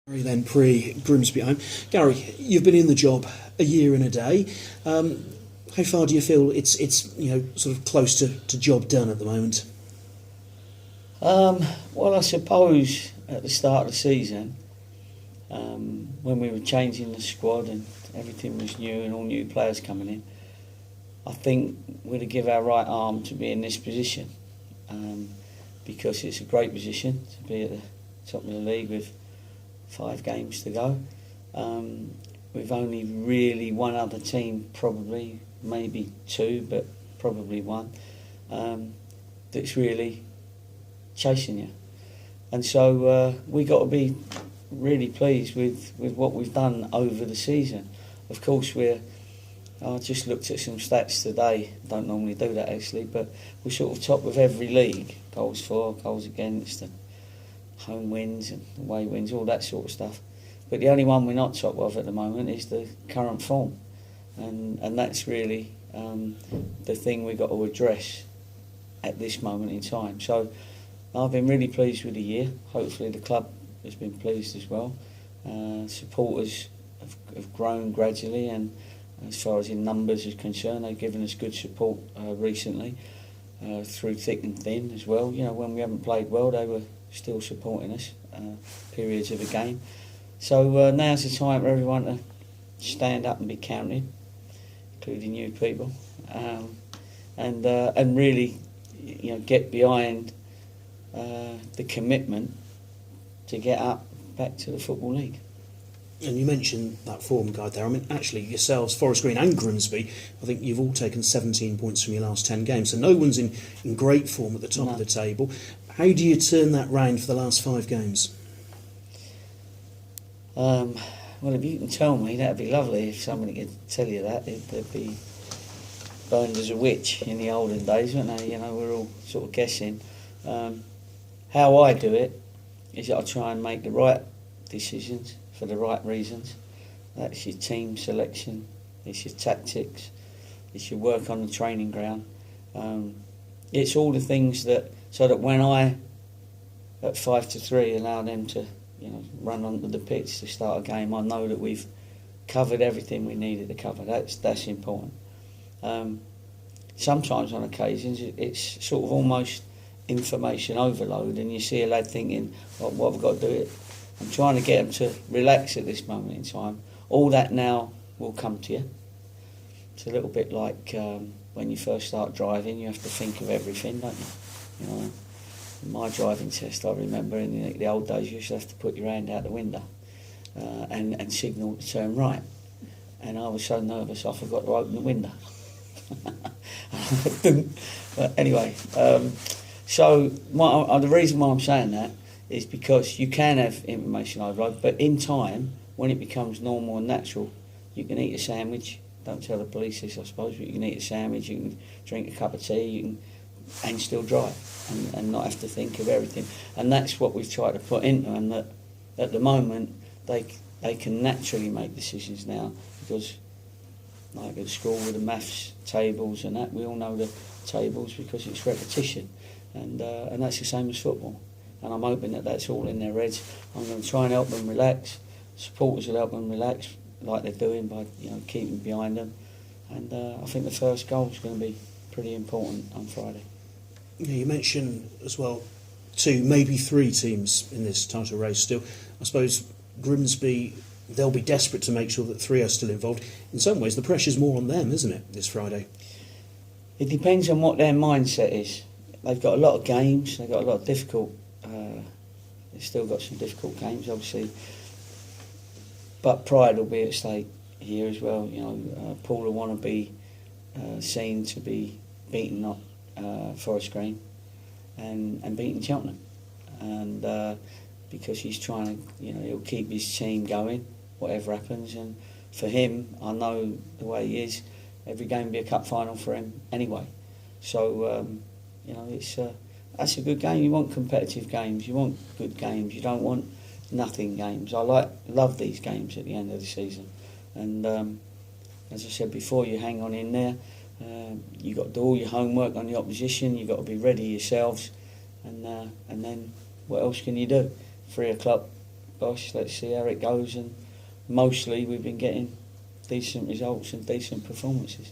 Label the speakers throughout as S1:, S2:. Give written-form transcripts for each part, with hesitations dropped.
S1: Gary then pre-Grimsby home. Gary, you've been in the job a year and a day. How far do you feel it's sort of close to job done at the moment?
S2: Well, I suppose at the start of the season, when we were changing the squad and everything was new and all new players coming in, I think we'd have give our right arm to be in this position, because it's a great position to be at the top of the league with 5 games to go. We've only really one other team, probably, maybe 2, but probably 1, that's really chasing you. And so we got to be really pleased with what we've done over the season. Of course, I just looked at some stats today, don't normally do that actually, but we're sort of top of every league, goals for, goals against, and home wins and away wins, all that sort of stuff. But the only one we're not top of at the moment is the current form, and that's really the thing we've got to address at this moment in time. So I've been really pleased with the year. Hopefully the club has been pleased as well. Supporters have grown gradually, and as far as in numbers is concerned, they've given us good support recently, through thick and thin as well. You know, when we haven't played well, they were still supporting us, periods of the game. So now's the time for everyone to stand up and be counted, including new people, and really, get behind the commitment to get up back to the Football League.
S1: And you mentioned that form guide there. I mean, actually, yourselves, Forest Green and Grimsby, I think you've all taken 17 points from your last 10 games. So no one's in great form at the top of the table. How do you turn that round for the last 5 games?
S2: Well, if you can tell me, that'd be lovely. If somebody could tell you that, they'd be burned as a witch in the olden days, weren't they? We're all sort of guessing. How I do it is that I try and make the right decisions for the right reasons. That's your team selection, it's your tactics, it's your work on the training ground. It's all the things so that when I, at 5-3, allow them to run onto the pitch to start a game, I know that we've covered everything we needed to cover. That's important. Sometimes on occasions it's sort of almost information overload, and you see a lad thinking, what have I got to do? I'm trying to get them to relax at this moment in time. All that now will come to you. It's a little bit like when you first start driving, you have to think of everything, don't you? In my driving test, I remember in the old days, you used to have to put your hand out the window and signal to turn right. And I was so nervous, I forgot to open the window. But anyway, so the reason why I'm saying that is because you can have information overload, but in time, when it becomes normal and natural, you can eat a sandwich. Don't tell the police this, I suppose, but you can eat a sandwich, you can drink a cup of tea, and still drive, and not have to think of everything. And that's what we've tried to put into them, that at the moment they can naturally make decisions now, because like at school with the maths tables and that, we all know the tables because it's repetition, and that's the same as football. And I'm hoping that that's all in their heads. I'm going to try and help them relax. Supporters will help them relax, like they're doing, by keeping behind them. And I think the first goal is going to be pretty important on Friday.
S1: Yeah, you mentioned as well 2, maybe 3 teams in this title race still. I suppose Grimsby, they'll be desperate to make sure that 3 are still involved. In some ways, the pressure's more on them, isn't it, this Friday?
S2: It depends on what their mindset is. They've got a lot of games. They've got a lot of difficult. They've still got some difficult games, obviously. But pride will be at stake here as well. Paul will want to be seen to be beating up Forest Green and beating Cheltenham, and because he's trying to, he'll keep his team going, whatever happens. And for him, I know the way he is, every game will be a cup final for him anyway. So that's a good game. You want competitive games, you want good games, you don't want nothing games. I love these games at the end of the season, and as I said before, you hang on in there. You've got to do all your homework on the opposition, you've got to be ready yourselves, and then what else can you do? 3 o'clock gosh, let's see how it goes. And mostly we've been getting decent results and decent performances.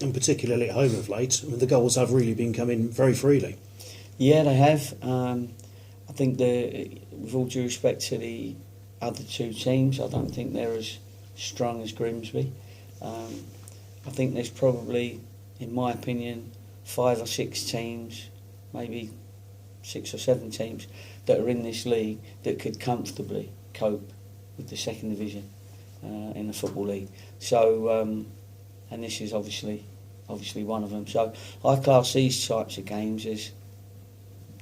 S1: And particularly at home of late, I mean, the goals have really been coming very freely.
S2: Yeah, they have. I think with all due respect to the other two teams, I don't think they're as strong as Grimsby. I think there's probably, in my opinion, 5 or 6 teams, maybe 6 or 7 teams that are in this league that could comfortably cope with the second division in the Football League. So, and this is obviously one of them. So I class these types of games as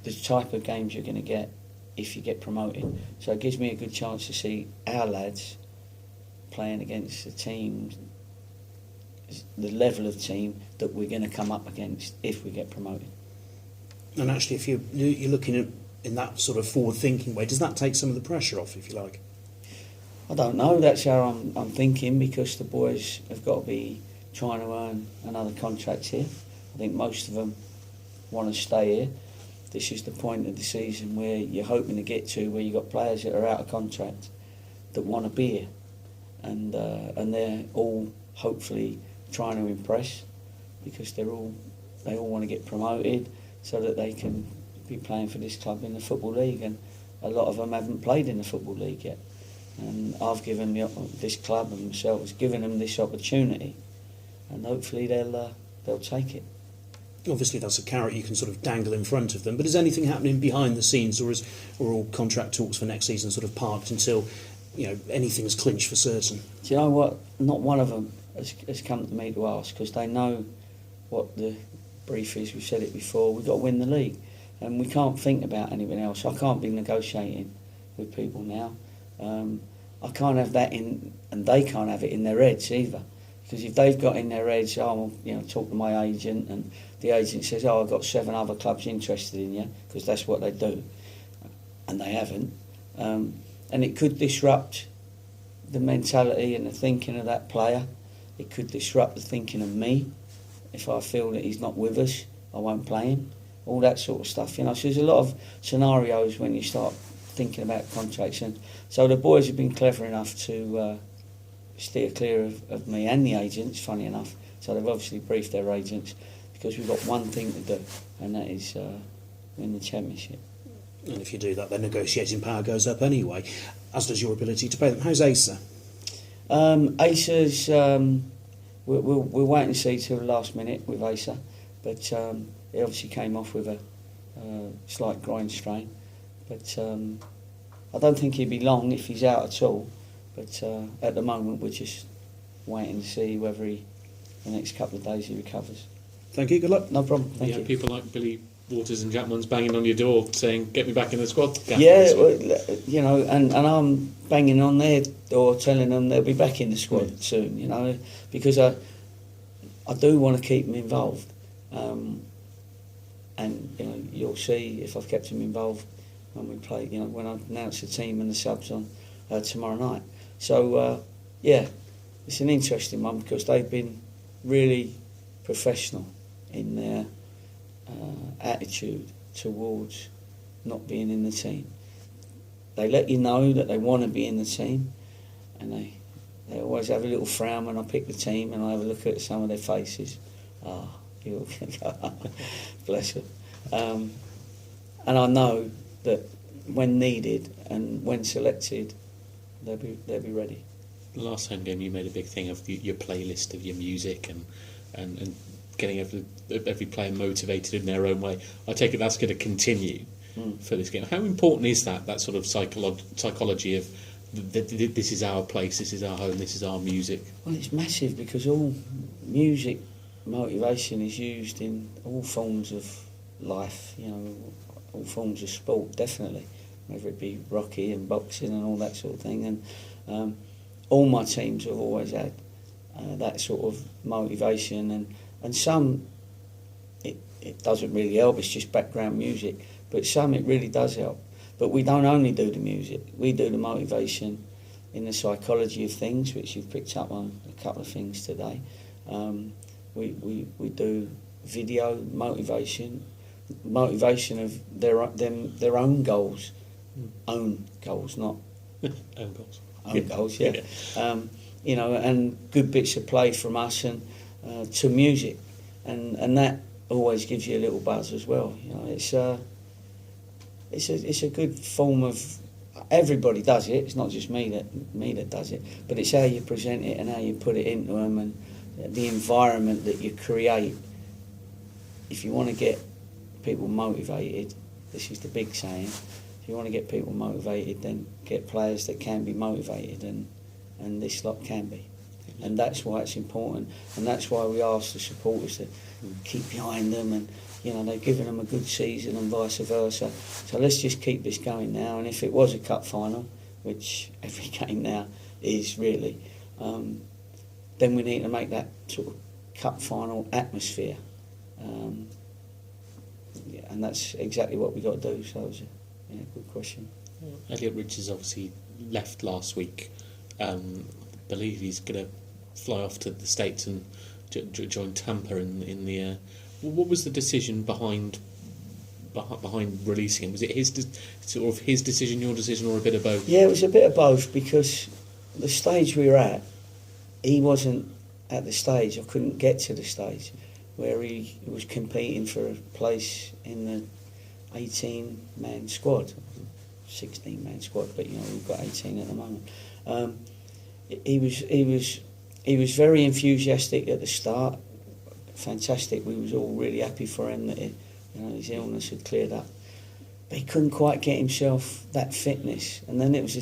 S2: the type of games you're going to get if you get promoted. So it gives me a good chance to see our lads playing against the teams, the level of team that we're going to come up against if we get promoted.
S1: And actually, if you're looking at in that sort of forward-thinking way, does that take some of the pressure off, if you like?
S2: I don't know. That's how I'm thinking, because the boys have got to be trying to earn another contract here. I think most of them want to stay here. This is the point of the season where you're hoping to get to, where you've got players that are out of contract that want to be here, and they're all hopefully trying to impress, because they all want to get promoted so that they can be playing for this club in the Football League, and a lot of them haven't played in the Football League yet. And I've given this club and myself has given them this opportunity, and hopefully they'll take it.
S1: Obviously, that's a carrot you can sort of dangle in front of them. But is anything happening behind the scenes, or are all contract talks for next season sort of parked until anything's clinched for certain?
S2: Do you know what? Not one of them has come to me to ask, because they know what the brief is. We've said it before. We've got to win the league, and we can't think about anything else. I can't be negotiating with people now. I can't have that in, and they can't have it in their heads either. Because if they've got in their heads, talk to my agent, and the agent says, I've got 7 other clubs interested in you, because that's what they do, and they haven't, and it could disrupt the mentality and the thinking of that player. It could disrupt the thinking of me. If I feel that he's not with us, I won't play him. All that sort of stuff, So there's a lot of scenarios when you start thinking about contracts, and so the boys have been clever enough to steer clear of me and the agents, funny enough. So they've obviously briefed their agents, because we've got one thing to do, and that is win the championship.
S1: And if you do that, their negotiating power goes up anyway, as does your ability to pay them. How's Asa?
S2: Asa's, we'll wait and see till the last minute with Asa, but he obviously came off with a slight groin strain. But I don't think he'll be long if he's out at all. But at the moment, we're just waiting to see whether the next couple of days he recovers.
S1: Thank you, good luck.
S2: No problem, thank you.
S3: People like Billy Waters and Jack Munn's banging on your door saying, get me back in the squad.
S2: Yeah, and I'm banging on their door telling them they'll be back in the squad soon, because I do want to keep them involved. And you'll see if I've kept them involved when we play, when I announce the team and the subs on tomorrow night. So, it's an interesting one, because they've been really professional in their attitude towards not being in the team. They let you know that they want to be in the team, and they always have a little frown when I pick the team, and I have a look at some of their faces. Bless them. And I know that when needed and when selected, they'll be ready.
S3: The last home game, you made a big thing of your playlist of your music and getting every player motivated in their own way. I take it that's going to continue for this game. How important is that sort of psychology of this is our place, this is our home, this is our music?
S2: Well, it's massive, because all music motivation is used in all forms of life, all forms of sport, definitely, whether it be Rocky and boxing and all that sort of thing. And all my teams have always had that sort of motivation, and some it doesn't really help, it's just background music, but some it really does help. But we don't only do the music, we do the motivation in the psychology of things, which you've picked up on a couple of things today. We do video motivation of their own goals, not
S3: Own goals.
S2: Own goals, yeah. You know, and good bits of play from us and to music, and that always gives you a little buzz as well. You know, it's a good form of. Everybody does it. It's not just me that does it, but it's how you present it and how you put it into them and the environment that you create. If you want to get people motivated, this is the big saying. If you want to get people motivated, then get players that can be motivated, and this lot can be. And that's why it's important, and that's why we ask the supporters to keep behind them, and you know, they've given them a good season and vice versa. So let's just keep this going now, and if it was a cup final, which every game now is really, then we need to make that sort of cup final atmosphere. Yeah, and that's exactly what we got to do, so it was a good question.
S3: Elliot Richards obviously left last week. Believe he's going to fly off to the States and join Tampa in the. What was the decision behind releasing him? Was it his decision, your decision, or a bit of both?
S2: Yeah, it was a bit of both, because the stage we were at, he wasn't at the stage. I couldn't get to the stage where he was competing for a place in the 18-man squad, 16-man squad, but you know we've got 18 at the moment. He was very enthusiastic at the start. Fantastic. We was all really happy for him that his illness had cleared up. But he couldn't quite get himself that fitness, and then it was